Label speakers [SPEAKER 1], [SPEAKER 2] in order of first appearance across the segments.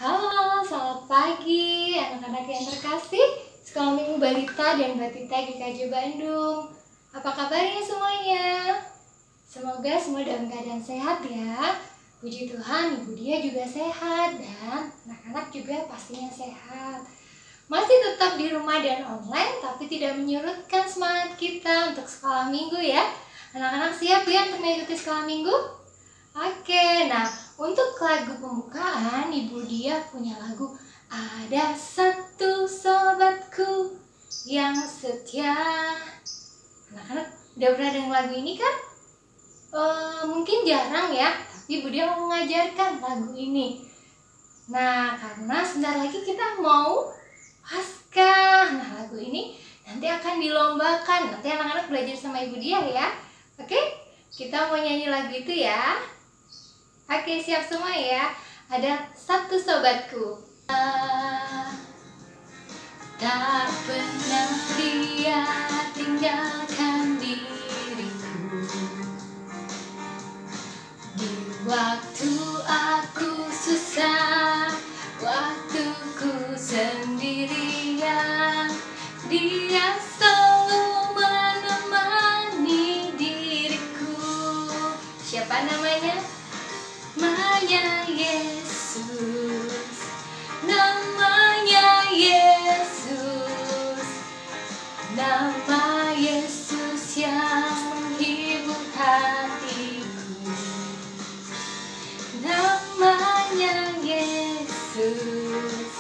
[SPEAKER 1] Halo, selamat pagi anak-anak yang terkasih Sekolah Minggu Balita dan Batita GKJ Bandung. Apa kabarnya semuanya? Semoga semua dalam keadaan sehat ya. Puji Tuhan, Ibu Dia juga sehat dan anak-anak juga pastinya sehat. Masih tetap di rumah dan online, tapi tidak menyurutkan semangat kita untuk sekolah minggu ya. Anak-anak siap ya untuk mengikuti sekolah minggu? Oke, nah untuk lagu pembukaan Ibu Dia punya lagu Ada Satu Sobatku Yang Setia. Anak-anak udah pernah dengar lagu ini kan? Mungkin jarang ya, tapi Ibu Dia mau mengajarkan lagu ini. Nah, karena sebentar lagi kita mau Paskah. Nah, lagu ini nanti akan dilombakan. Nanti anak-anak belajar sama Ibu Dia ya. Oke, kita mau nyanyi lagu itu ya. Oke, siap semua ya. Ada satu sobatku. Tak pernah dia tinggalkan diriku di waktu aku susah, waktuku sendirian. Dia selalu menemani diriku. Siapa namanya? Namanya Yesus, namanya Yesus, nama Yesus yang menghibur hatiku. Namanya Yesus,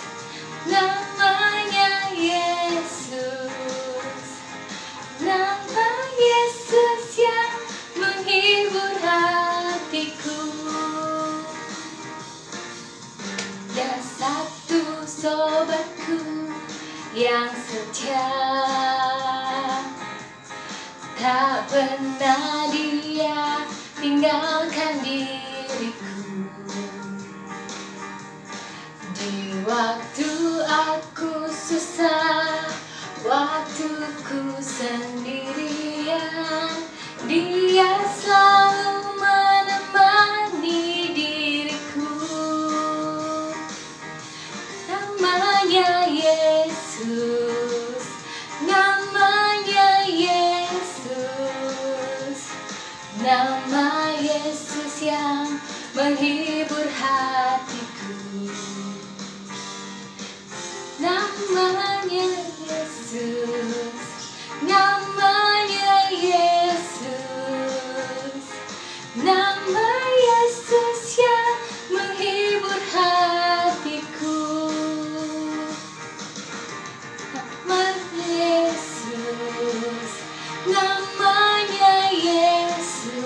[SPEAKER 1] namanya Yesus, nama Yesus yang menghibur hatiku. Satu sobatku yang setia, tak pernah dia tinggalkan diriku di waktu aku susah, waktuku sendirian. Dia selalu menemani diriku. Namanya Yesus, namanya Yesus, nama Yesus yang menghibur hatiku. Namanya Yesus, namanya Yesus, nama Yesus yang menghibur hatiku. Namanya Yesus,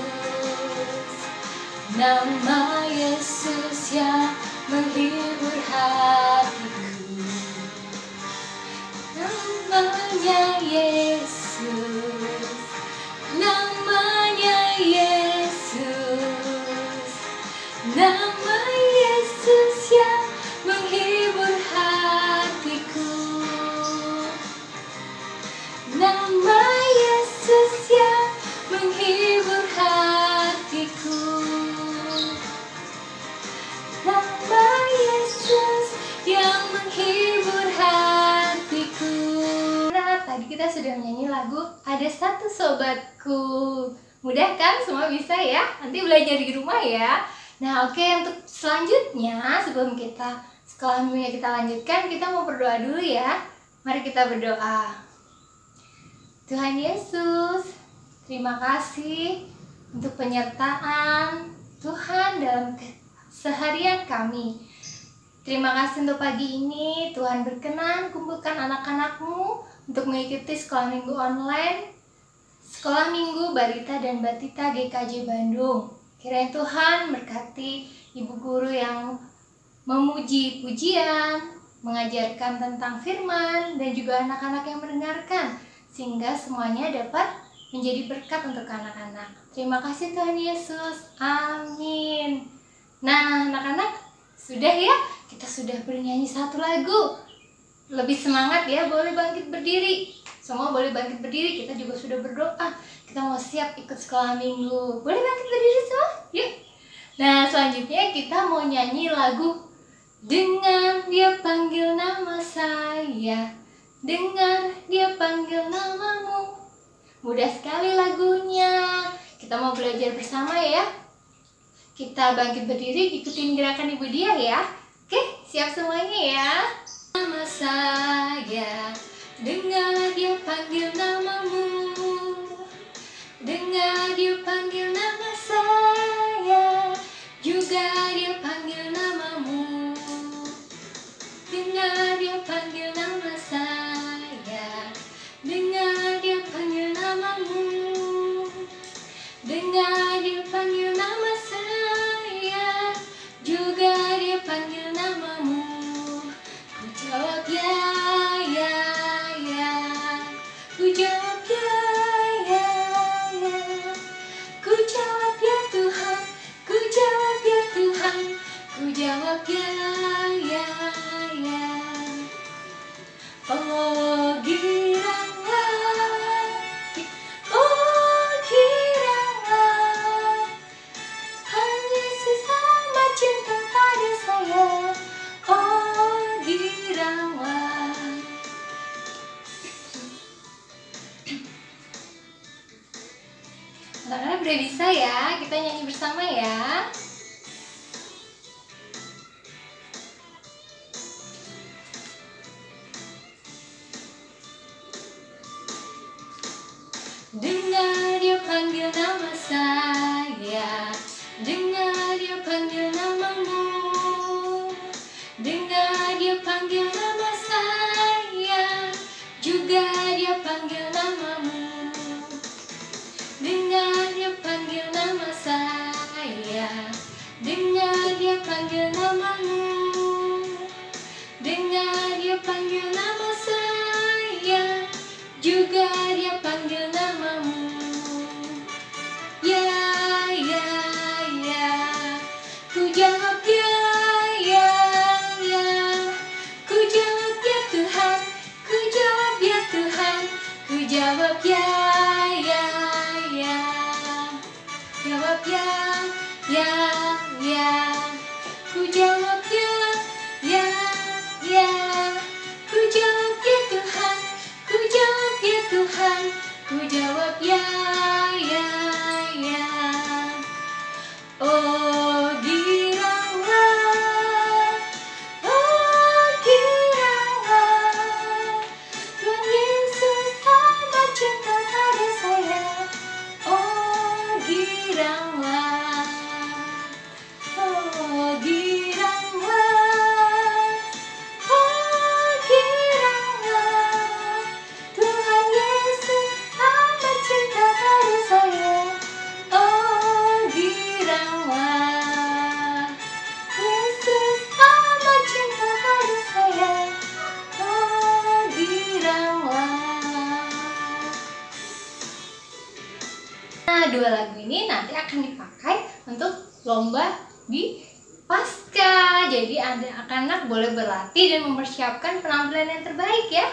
[SPEAKER 1] nama Yesus yang menghibur hatiku. Namanya Yesus, namanya Yesus, nama Yesus yang menghibur hatiku. Nama Yesus yang menghibur hatiku. Nama Yesus yang menghibur hatiku. Nah, tadi kita sudah menyanyi lagu Ada Satu Sobatku. Mudah kan? Semua bisa ya? Nanti belajar di rumah ya. Nah, oke, untuk selanjutnya sebelum kita sekolah minggunya kita lanjutkan, kita mau berdoa dulu ya. Mari kita berdoa. Tuhan Yesus, terima kasih untuk penyertaan Tuhan dalam seharian kami. Terima kasih untuk pagi ini, Tuhan berkenan kumpulkan anak-anak-Mu untuk mengikuti sekolah minggu online, Sekolah Minggu Balita dan Batita GKJ Bandung. Kiranya Tuhan berkati ibu guru yang memuji pujian, mengajarkan tentang firman, dan juga anak-anak yang mendengarkan, sehingga semuanya dapat menjadi berkat untuk anak-anak. Terima kasih Tuhan Yesus. Amin. Nah, anak-anak, sudah ya? Kita sudah bernyanyi satu lagu. Lebih semangat ya, boleh bangkit berdiri. Semua boleh bangkit berdiri, kita juga sudah berdoa. Kita mau siap ikut sekolah minggu. Boleh bangkit berdiri semua? Yuk. Nah, selanjutnya kita mau nyanyi lagu Dengar dia panggil nama saya, dengar dia panggil namamu. Mudah sekali lagunya. Kita mau belajar bersama ya. Kita bangkit berdiri, ikutin gerakan Ibu Dia ya. Oke, siap semuanya ya. Nama saya, dengar dia panggil namamu. Dengar dia panggil nama saya, juga dia panggil namamu. Dengar dia panggil nama saya, dengar dia panggil namamu. Dengar dia panggil nama saya, juga dia panggil namamu. Ku jawab ya, ya, ya. Ku jawab ya, ya, ya. Ku jawab ya Tuhan, ku jawab ya Tuhan. Ku jawab ya, ya, ya. Oh girangan, oh girangan, hanya Yesus amat cinta pada saya. Oh girangan. Anak-anak udah bisa ya, kita nyanyi bersama ya. Dengar dia panggil nama saya, dengar dia panggil namamu. Dengar dia panggil nama saya, juga dia panggil namamu. Dengar dia panggil nama saya, dengar dia panggil namamu. Dengar dia panggil nama saya, juga dia panggil namamu. Ya, ya, ya. Ku jawab ya, ya, ya. Ku jawab ya Tuhan, ku jawab ya Tuhan. Ku jawab ya, ya, ya. Jawab ya, ya, ya. Ku jawab ya, ya, ya. Ku jawab ya Tuhan, ku jawab ya Tuhan. Ku jawab ya, ya, ya. Oh girangan, oh girangan, Tuhan Yesus amat cinta pada saya. Oh girangan, oh girangan, oh girangan, Tuhan Yesus amat cinta pada saya. Oh girangan, Yesus amat cinta pada saya. Oh girangan. Nah, dua lagu ini nanti akan dipakai untuk lomba di Pasca. Jadi anak-anak boleh berlatih dan mempersiapkan penampilan yang terbaik ya.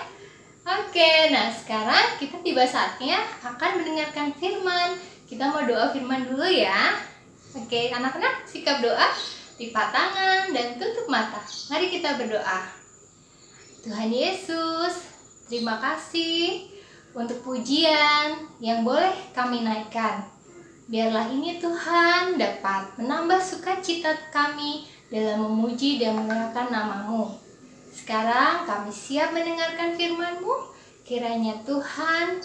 [SPEAKER 1] Oke, nah sekarang kita tiba saatnya akan mendengarkan firman. Kita mau doa firman dulu ya. Oke, anak-anak sikap doa, lipat tangan dan tutup mata. Mari kita berdoa. Tuhan Yesus, terima kasih untuk pujian yang boleh kami naikkan. Biarlah ini Tuhan dapat menambah sukacita kami dalam memuji dan memuliakan nama-Mu. Sekarang kami siap mendengarkan firman-Mu. Kiranya Tuhan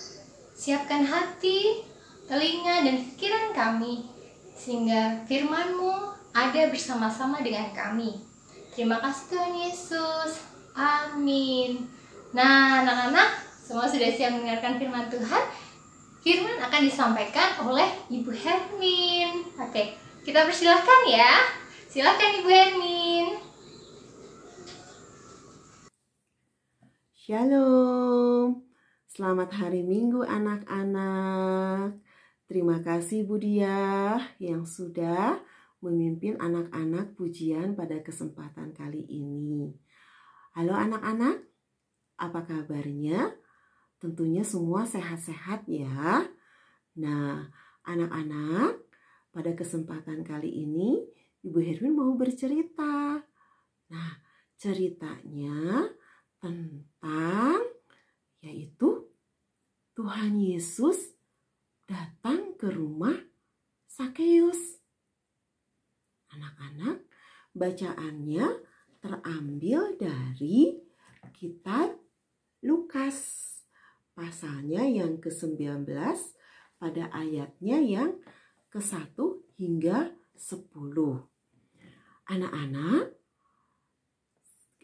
[SPEAKER 1] siapkan hati, telinga, dan pikiran kami, sehingga firman-Mu ada bersama-sama dengan kami. Terima kasih Tuhan Yesus. Amin. Nah, anak-anak, semua sudah siap mendengarkan firman Tuhan. Firman akan disampaikan oleh Ibu Hermin. Oke, kita persilahkan ya. Silakan Ibu Hermin.
[SPEAKER 2] Shalom, selamat hari Minggu anak-anak. Terima kasih Bu Dia yang sudah memimpin anak-anak pujian pada kesempatan kali ini. Halo anak-anak, apa kabarnya? Tentunya semua sehat-sehat ya. Nah, anak-anak, pada kesempatan kali ini Ibu Hermin mau bercerita Nah, ceritanya tentang yaitu Tuhan Yesus datang ke rumah Sakeus. Anak-anak, bacaannya terambil dari kitab Lukas, pasalnya yang ke-19 pada ayatnya yang ke-1 hingga 10.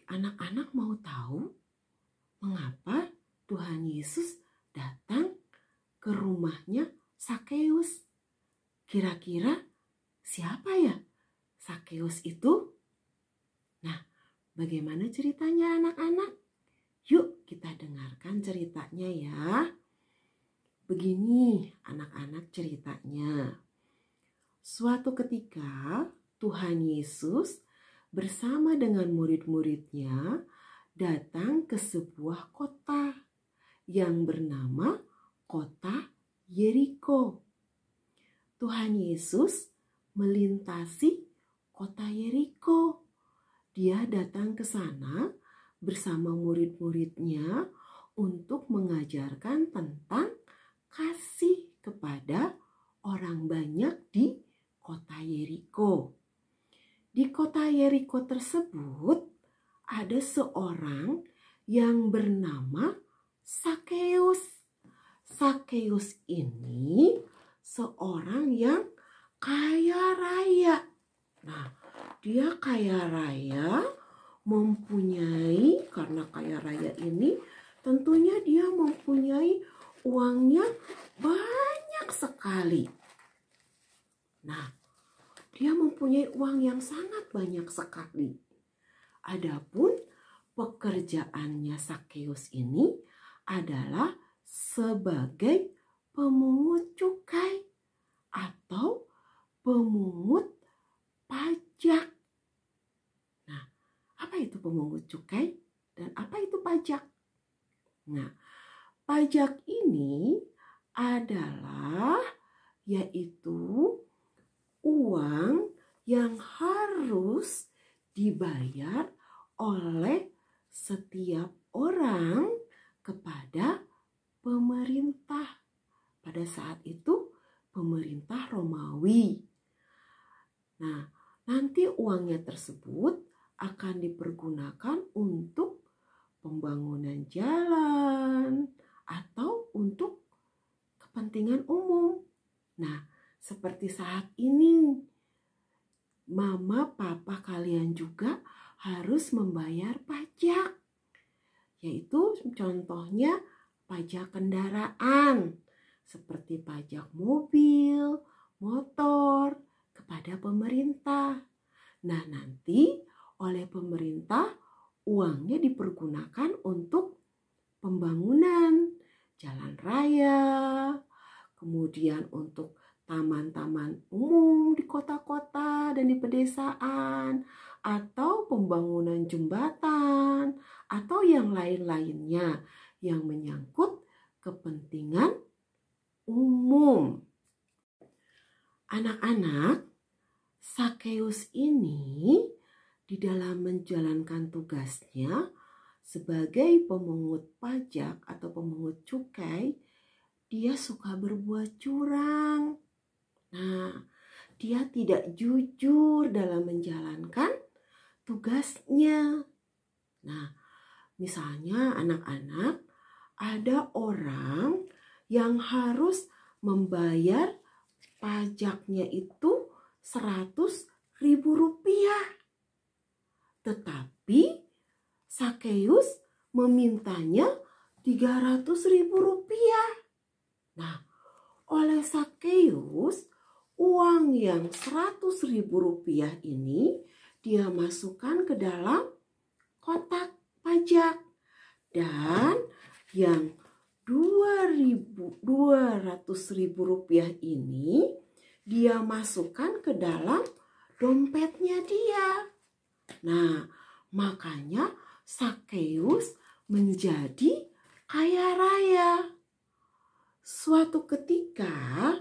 [SPEAKER 2] Anak-anak mau tahu mengapa Tuhan Yesus datang ke rumahnya Sakeus? Kira-kira siapa ya Sakeus itu? Nah, bagaimana ceritanya anak-anak? Yuk kita dengarkan ceritanya ya. Begini anak-anak ceritanya. Suatu ketika Tuhan Yesus bersama dengan murid-muridnya datang ke sebuah kota yang bernama kota Yeriko. Tuhan Yesus melintasi kota Yeriko. Dia datang ke sana bersama murid-muridnya untuk mengajarkan tentang kasih kepada orang banyak di kota Yeriko. Di kota Yeriko tersebut ada seorang yang bernama Sakeus. Sakeus ini seorang yang kaya raya. Nah, dia kaya raya, karena kaya raya ini tentunya dia mempunyai uangnya banyak sekali. Nah, dia mempunyai uang yang sangat banyak sekali. Adapun pekerjaannya Sakeus ini adalah sebagai pemungut cukai atau pemungut pajak. Nah, apa itu pemungut cukai dan apa itu pajak? Nah, pajak ini adalah yaitu uang yang harus dibayar oleh setiap orang kepada pemerintah. Pada saat itu pemerintah Romawi. Nah, nanti uangnya tersebut akan dipergunakan untuk pembangunan jalan atau untuk kepentingan umum. Nah, seperti saat ini, mama, papa kalian juga harus membayar pajak. Yaitu contohnya pajak kendaraan, seperti pajak mobil, motor, kepada pemerintah. Nah, nanti oleh pemerintah uangnya dipergunakan untuk pembangunan jalan raya, kemudian untuk taman-taman umum di kota-kota dan di pedesaan, atau pembangunan jembatan, atau yang lain-lainnya yang menyangkut kepentingan umum. Anak-anak, Sakeus ini di dalam menjalankan tugasnya sebagai pemungut pajak atau pemungut cukai, dia suka berbuat curang. Nah, dia tidak jujur dalam menjalankan tugasnya. Nah, misalnya anak-anak, ada orang yang harus membayar pajaknya itu 100.000 rupiah. Tetapi Sakeus memintanya 300.000 rupiah. Nah, oleh Sakeus, uang yang 100.000 rupiah ini dia masukkan ke dalam kotak pajak. Dan yang 200.000 rupiah ini dia masukkan ke dalam dompetnya dia. Nah, makanya Sakeus menjadi kaya raya. Suatu ketika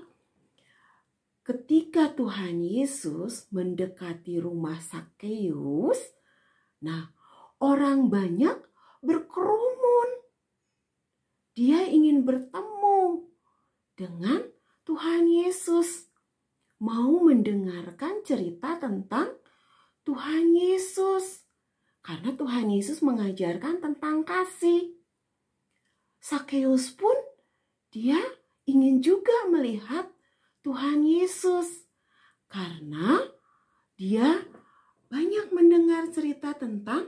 [SPEAKER 2] Tuhan Yesus mendekati rumah Sakeus, Nah, orang banyak berkerumun. Dia ingin bertemu dengan Tuhan Yesus, mau mendengarkan cerita tentang Tuhan Yesus. Karena Tuhan Yesus mengajarkan tentang kasih. Sakeus pun dia ingin juga melihat Tuhan Yesus. Karena dia banyak mendengar cerita tentang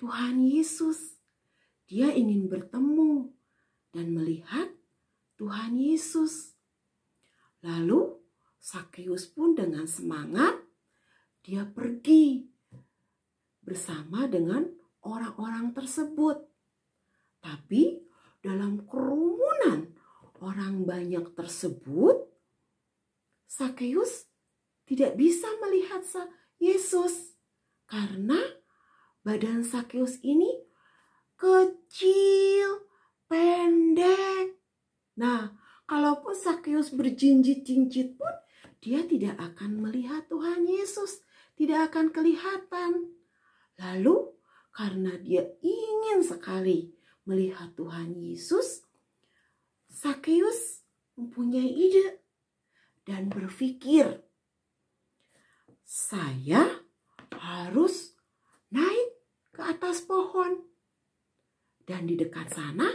[SPEAKER 2] Tuhan Yesus. Dia ingin bertemu dan melihat Tuhan Yesus. Lalu Sakeus pun dengan semangat dia pergi bersama dengan orang-orang tersebut. Tapi dalam kerumunan orang banyak tersebut, Sakeus tidak bisa melihat Yesus karena badan Sakeus ini kecil, pendek. Nah, kalaupun Sakeus berjinjit-jinjit pun, dia tidak akan melihat Tuhan Yesus, tidak akan kelihatan. Lalu, karena dia ingin sekali melihat Tuhan Yesus, Sakeus mempunyai ide dan berpikir, saya harus naik ke atas pohon. Dan di dekat sana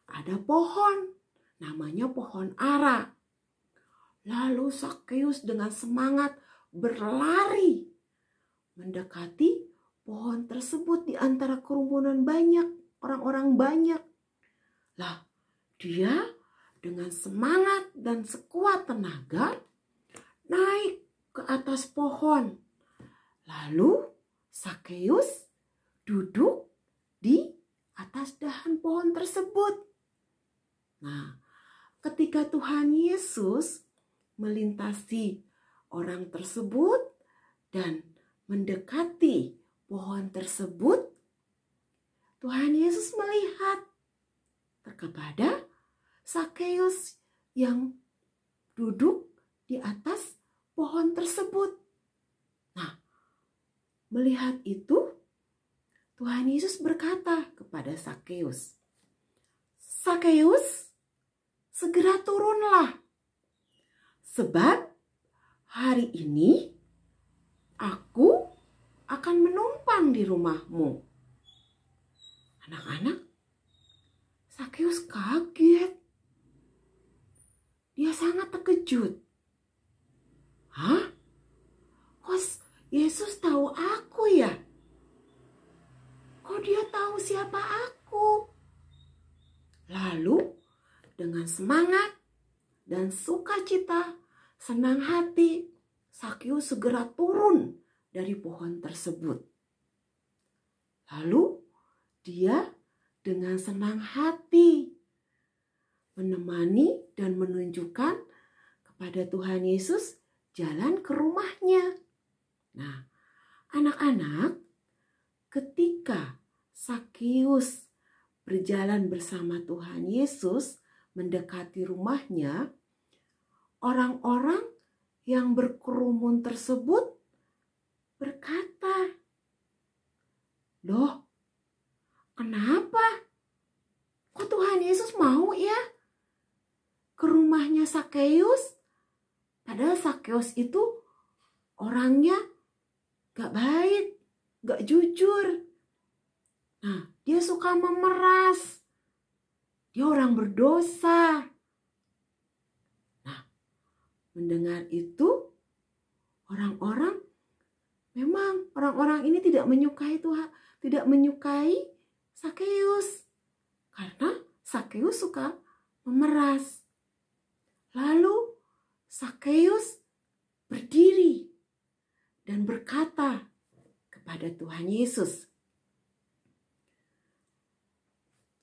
[SPEAKER 2] ada pohon, namanya pohon ara. Lalu Sakeus dengan semangat berlari mendekati pohon tersebut di antara kerumunan banyak, orang-orang banyak. Lah, dia dengan semangat dan sekuat tenaga naik ke atas pohon. Lalu Sakeus duduk di atas dahan pohon tersebut. Nah, ketika Tuhan Yesus melintasi orang tersebut dan mendekati pohon tersebut, Tuhan Yesus melihat kepada Sakeus yang duduk di atas pohon tersebut. Nah, melihat itu, Tuhan Yesus berkata kepada Sakeus, "Sakeus, segera turunlah, sebab hari ini aku akan menumpang di rumahmu." Anak-anak, Sakeus kaget. Dia sangat terkejut. Hah? Kok Yesus tahu aku ya? Kok dia tahu siapa aku? Lalu dengan semangat dan sukacita, senang hati, Sakeus segera turun dari pohon tersebut. Lalu dia dengan senang hati menemani dan menunjukkan kepada Tuhan Yesus jalan ke rumahnya. Nah, anak-anak, ketika Sakeus berjalan bersama Tuhan Yesus mendekati rumahnya, orang-orang yang berkerumun tersebut berkata, "Loh, kenapa? Kok Tuhan Yesus mau ya ke rumahnya Sakeus? Padahal Sakeus itu orangnya gak baik, gak jujur. Nah, dia suka memeras. Dia orang berdosa." Nah, mendengar itu, orang-orang ini tidak menyukai Tuhan, tidak menyukai Sakeus. Karena Sakeus suka memeras. Lalu Sakeus berdiri dan berkata kepada Tuhan Yesus,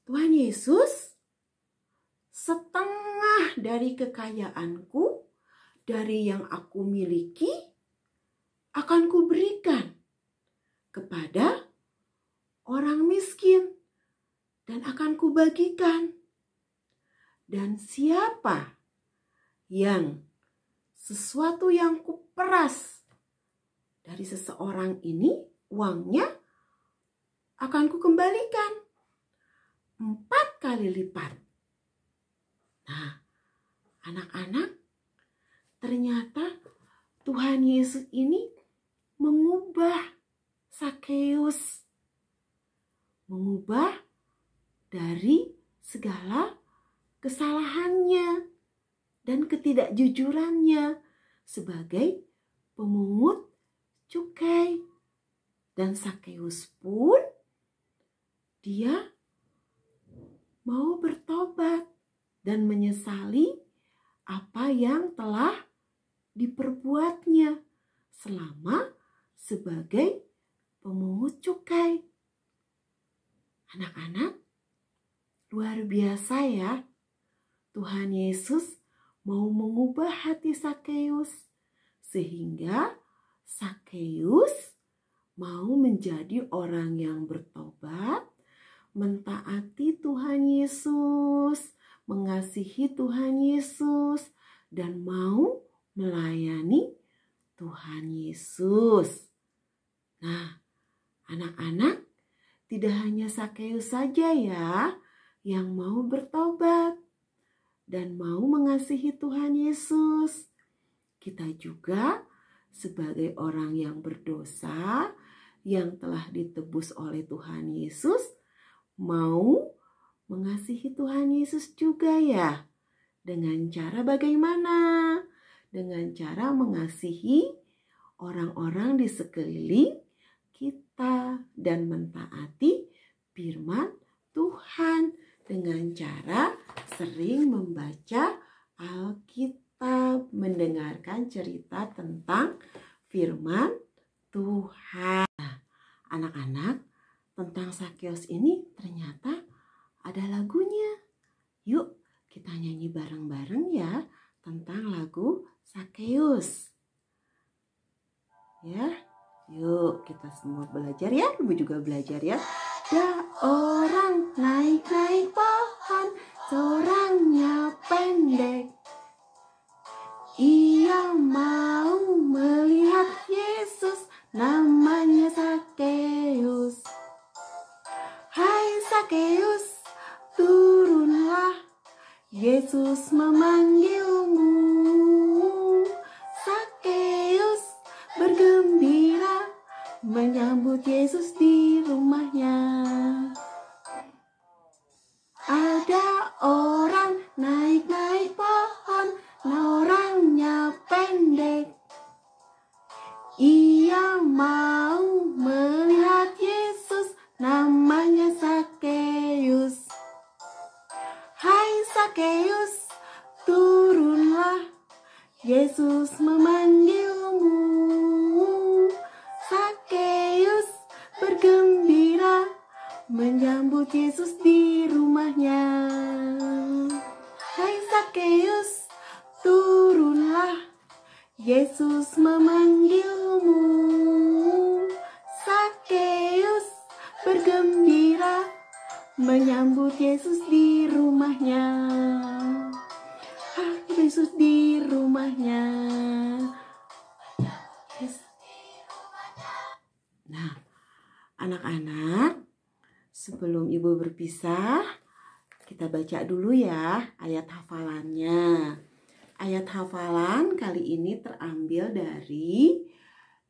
[SPEAKER 2] "Tuhan Yesus, setengah dari kekayaanku, dari yang aku miliki, akan kuberikan kepada orang miskin dan akan kubagikan. Dan siapa yang sesuatu yang kuperas dari seseorang ini, uangnya akan kukembalikan 4 kali lipat. Nah, anak-anak, ternyata Tuhan Yesus ini mengubah Sakeus, mengubah dari segala kesalahannya dan ketidakjujurannya sebagai pemungut cukai. Dan Sakeus pun dia mau bertobat dan menyesali apa yang telah diperbuatnya selama sebagai pemungut cukai. Anak-anak, luar biasa ya. Tuhan Yesus mau mengubah hati Sakeus sehingga Sakeus mau menjadi orang yang bertobat, mentaati Tuhan Yesus, mengasihi Tuhan Yesus, dan mau melayani Tuhan Yesus. Nah, anak-anak, tidak hanya Sakeus saja ya yang mau bertobat dan mau mengasihi Tuhan Yesus. Kita juga sebagai orang yang berdosa, yang telah ditebus oleh Tuhan Yesus, mau mengasihi Tuhan Yesus juga ya. Dengan cara bagaimana? Dengan cara mengasihi orang-orang di sekeliling kita dan mentaati firman Tuhan dengan cara sering membaca Alkitab, mendengarkan cerita tentang firman Tuhan. Anak-anak, tentang Sakeus ini ternyata ada lagunya. Yuk kita nyanyi bareng-bareng ya tentang lagu Sakeus. Ya, yuk kita semua belajar ya. Ibu juga belajar ya. Ada orang naik-naik pohon, seorangnya pendek. Ia mau melihat Yesus, namanya Sakeus. Hai Sakeus, turunlah, Yesus memanggilmu. Sakeus bergembira menyambut Yesus di rumahnya. Ada orang naik-naik pohon, orangnya pendek. Ia mau melihat Yesus, namanya Sakeus. Hai Sakeus, turunlah, Yesus memanggilmu. Sakeus bergembira menyambut Yesus di rumahnya. Hai Sakeus, turunlah, Yesus memanggilmu. Sakeus bergembira menyambut Yesus di rumahnya. Yesus di rumahnya. Nah, anak-anak, sebelum ibu berpisah, kita baca dulu ya ayat hafalannya. Ayat hafalan kali ini terambil dari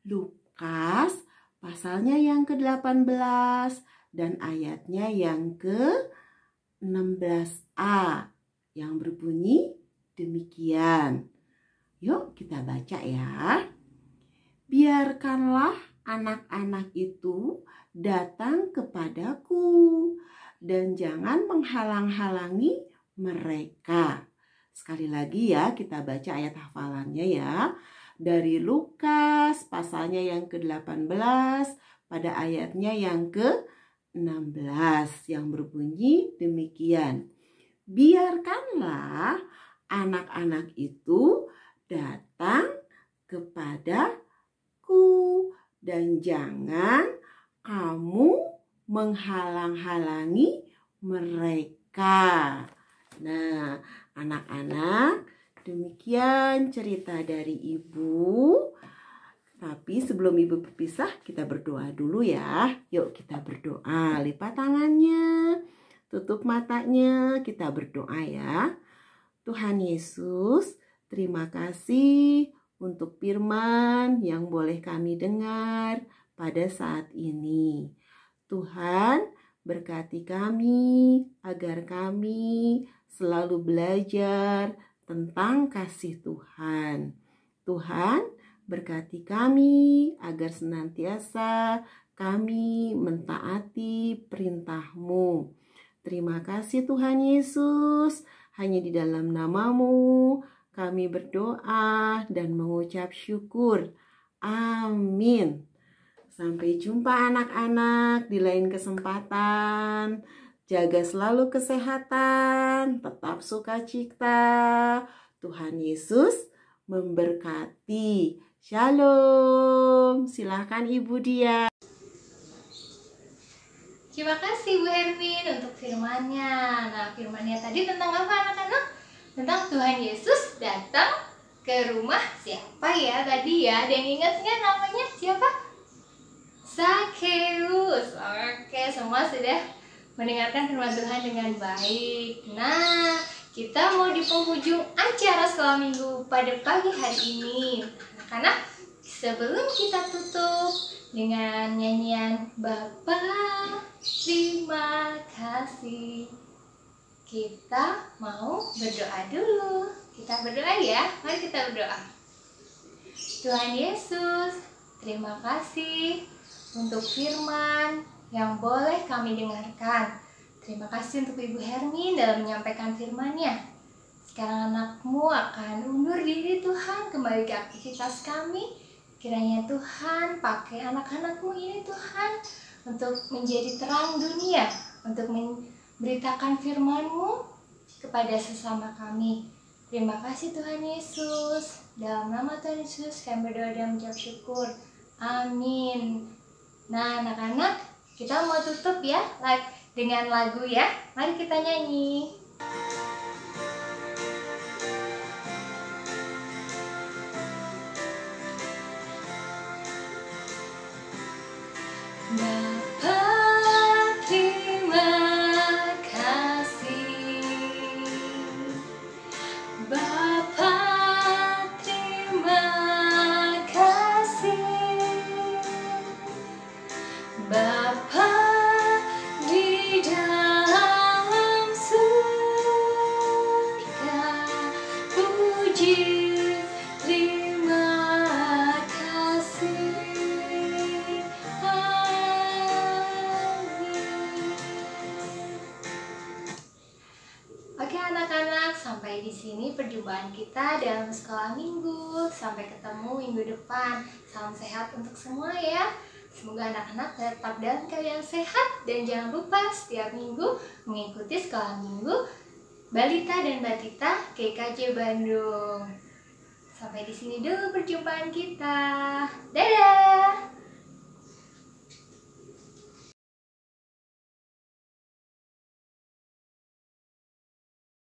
[SPEAKER 2] Lukas pasalnya yang ke-18 dan ayatnya yang ke-16a yang berbunyi demikian. Yuk kita baca ya. Biarkanlah anak-anak itu datang kepadaku dan jangan menghalang-halangi mereka. Sekali lagi ya kita baca ayat hafalannya ya. Dari Lukas pasalnya yang ke-18 pada ayatnya yang ke-16 yang berbunyi demikian. Biarkanlah anak-anak itu datang kepadaku dan jangan kamu menghalang-halangi mereka. Nah, anak-anak, demikian cerita dari ibu. Tapi Tapi sebelum Ibu berpisah, kita berdoa dulu ya. Yuk kita berdoa, lipat tangannya, tutup matanya, kita berdoa ya. Tuhan Yesus, terima kasih untuk firman yang boleh kami dengar pada saat ini. Tuhan, berkati kami agar kami selalu belajar tentang kasih Tuhan. Tuhan, berkati kami agar senantiasa kami mentaati perintah-Mu. Terima kasih Tuhan Yesus, hanya di dalam nama-Mu kami berdoa dan mengucap syukur. Amin. Sampai jumpa anak-anak di lain kesempatan. Jaga selalu kesehatan, tetap sukacita. Tuhan Yesus memberkati. Shalom. Silakan Ibu Dia.
[SPEAKER 1] Terima kasih Bu Hermin untuk firman-Nya. Nah, firman-Nya tadi tentang apa anak-anak? Tentang Tuhan Yesus datang ke rumah siapa ya tadi ya? Ada yang ingat nggak namanya siapa? Zakheus. Oke, semua sudah mendengarkan firman Tuhan dengan baik. Nah, kita mau di penghujung acara sekolah minggu pada pagi hari ini. Karena sebelum kita tutup dengan nyanyian Bapa, terima kasih, kita mau berdoa dulu. Kita berdoa ya, mari kita berdoa. Tuhan Yesus, terima kasih untuk firman yang boleh kami dengarkan. Terima kasih untuk Ibu Hermin dalam menyampaikan firman-Nya. Sekarang anak-Mu akan undur diri Tuhan, kembali ke aktivitas kami. Kiranya Tuhan pakai anak-anak-Mu ini Tuhan untuk menjadi terang dunia, untuk memberitakan firman-Mu kepada sesama kami. Terima kasih Tuhan Yesus. Dalam nama Tuhan Yesus kami berdoa dan mengucap syukur. Amin. Nah anak-anak, kita mau tutup ya dengan lagu ya. Mari kita nyanyi. Bapa, terima kasih. Bapa, terima kasih. Bapa di dalam surga, puji terima kasih. Oke anak-anak, sampai di sini perjumpaan kita dalam sekolah minggu. Sampai ketemu minggu depan. Salam sehat untuk semua ya. Semoga anak-anak tetap dalam keadaan sehat. Dan jangan lupa setiap minggu mengikuti sekolah minggu Balita dan Batita GKJ Bandung. Sampai di sini dulu perjumpaan kita. Dadah!